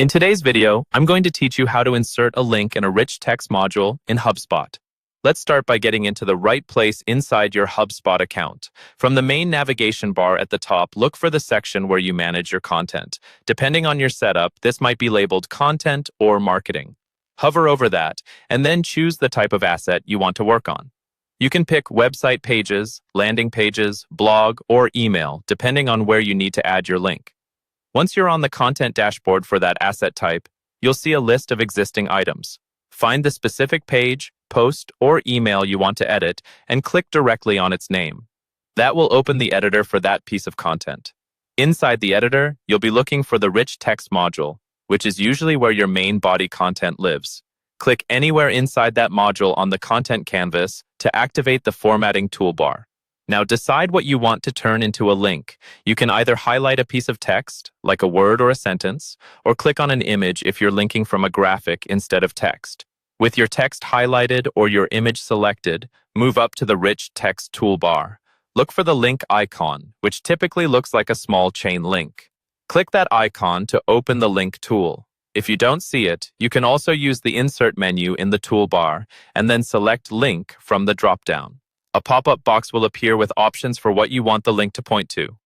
In today's video, I'm going to teach you how to insert a link in a rich text module in Hubspot. Let's start by getting into the right place inside your Hubspot account. From the main navigation bar at the top, look for the section where you manage your content. Depending on your setup, this might be labeled Content or Marketing. Hover over that, and then choose the type of asset you want to work on. You can pick website pages, landing pages, blog, or email, depending on where you need to add your link. Once you're on the content dashboard for that asset type, you'll see a list of existing items. Find the specific page, post, or email you want to edit and click directly on its name. That will open the editor for that piece of content. Inside the editor, you'll be looking for the rich text module, which is usually where your main body content lives. Click anywhere inside that module on the content canvas to activate the formatting toolbar. Now decide what you want to turn into a link. You can either highlight a piece of text, like a word or a sentence, or click on an image if you're linking from a graphic instead of text. With your text highlighted or your image selected, move up to the rich text toolbar. Look for the link icon, which typically looks like a small chain link. Click that icon to open the link tool. If you don't see it, you can also use the insert menu in the toolbar and then select link from the dropdown. A pop-up box will appear with options for what you want the link to point to.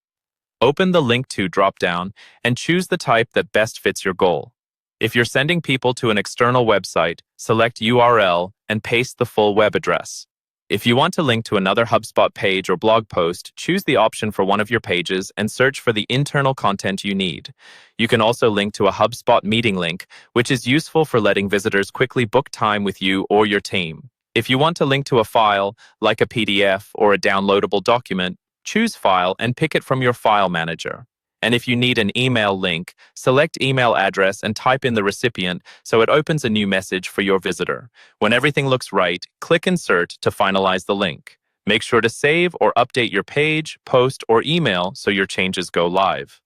Open the Link To drop-down and choose the type that best fits your goal. If you're sending people to an external website, select URL and paste the full web address. If you want to link to another Hubspot page or blog post, choose the option for one of your pages and search for the internal content you need. You can also link to a Hubspot meeting link, which is useful for letting visitors quickly book time with you or your team. If you want to link to a file, like a PDF or a downloadable document, choose File and pick it from your file manager. And if you need an email link, select email address and type in the recipient so it opens a new message for your visitor. When everything looks right, click Insert to finalize the link. Make sure to save or update your page, post, or email so your changes go live.